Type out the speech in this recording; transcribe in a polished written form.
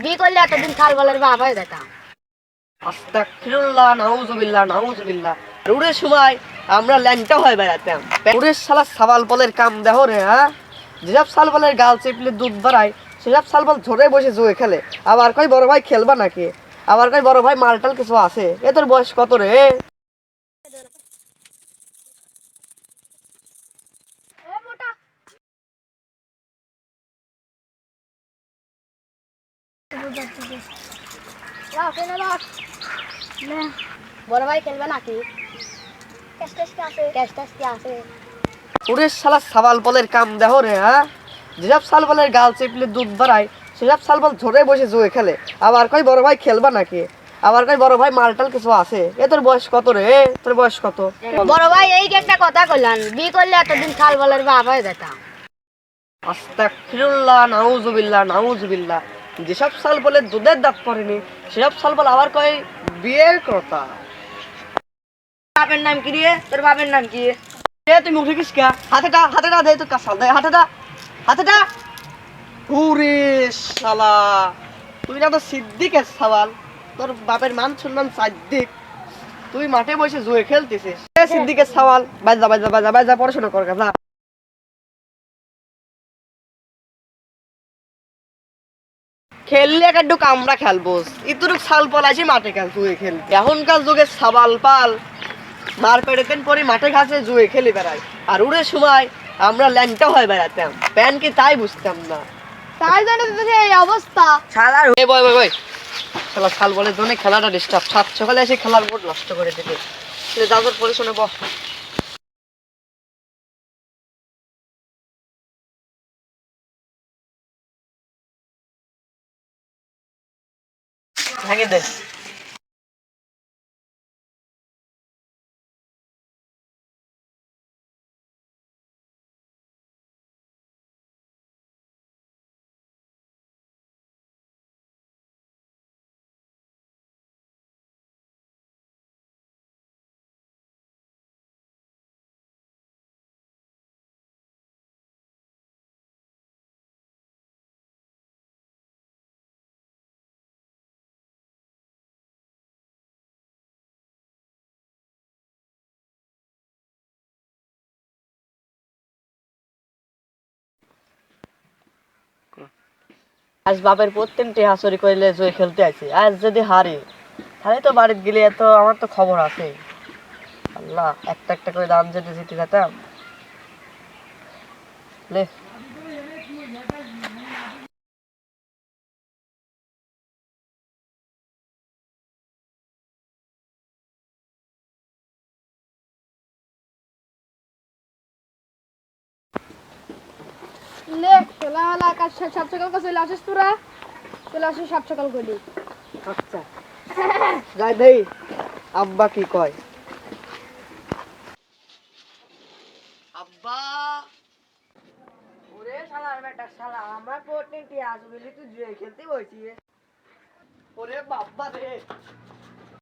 বিয়ে করলে এতদিন খাল বলার বাপ হয়ে যেতাম। আস্তাগফিরুল্লাহ, নাউযুবিল্লাহ, নাউযুবিল্লাহ। রুড়ের সময় আমরা ল্যাংটা হয়ে বেড়াতাম। রুড়ের শালা সাবাল বলের কাম দেহ রে, হ্যাঁ? যেসব সাল বলের গাল চেপলে দুধ বাড়ায়, সেসব সাল বল ধরে বসে জুয়ে খেলে। আবার কই বড় ভাই খেলবা নাকি? আবার কই বড় ভাই মালটাল কিছু আছে। এ তোর বয়স কত রে? বড় ভাই খেলবে নাকি? ক্যাশ ট্যাশ কি আছে? রুড়ের শালা সাবাল বলের কাম দেহ রে, হ্যাঁ? যেসব সাল বলের গাল চেপলে দুধ বাড়ায়, সেসব সাল বল ধরে বসে জুয়ে খেলে। আবার কই বড় ভাই খেলবা নাকি? আবার কই বড় ভাই মালটাল কিছু আছে। এ তোর বয়স কত রে? তোর বয়স কত? বড় ভাই এই যে একটা কথা কইলাম, বিয়ে করলে এতদিন খাল বলার বাপ হয়ে যেতাম। আস্তাগফিরুল্লাহ, নাউযুবিল্লাহ, নাউযুবিল্লাহ। যেসব সাল বলে দুধের দাঁত পড়েনি, সেসব সাল বল আবার কয় বিয়ের কথা। বাপের নাম কি রে? তোর বাপের নাম কি? তুই মুখে কিস কা? হাতেটা দে, তো কাসাল দে, হাতেটা। উরে শালা, তুই না তো সিদ্দিকের সওয়াল। তোর বাপের মান সম্মান সাদ্দিক, তুই মাঠে বসে জুয়ে খেলতেছিস। সিদ্দিকের সওয়াল, বাজা পড়াশোনা কর গা। খেললে একটু আমরা খেলবো, ইতুরুক সাল পলাইছি মাঠে খেল জুয়ে খেল। এখনকার যুগে সাবাল পাল মার পেড়েতেন পরে মাঠে ঘাসে জুয়ে খেলে বেড়ায়। আর উড়ের সময় আমরা ল্যাংটা হয়ে বেড়াতাম। প্যান কি তাই বুঝতাম না। তাই জন্য তো এই অবস্থা। শালার বই শালা সাল বলে জন্য খেলাটা ডিস্টার্ব। সাত সকালে এসে খেলার বোর্ড নষ্ট করে দিতে। যাও পরিশোনে বহ। ভেঙে দে। আজ বাপের প্রত্যেক টেহা চুরি করলে জুয়ে খেলতে আইছি। আজ যদি হারি, তাহলে তো বাড়িতে গেলে এত আমার তো খবর আছে। আল্লাহ, একটা একটা করে দাম যদি জিতে যেতাম। লে সাত সকাল চলে আসিস তোরা, চলে আসিস সাত সকাল করি। আচ্ছা, যাই দেই আব্বা কি কয়। আব্বা, ওরে শালার বেটা শালা, আমার প্রত্যেক টেহা চুরি তুই জুয়ে খেলতে বসি। ওরে বাবা রে,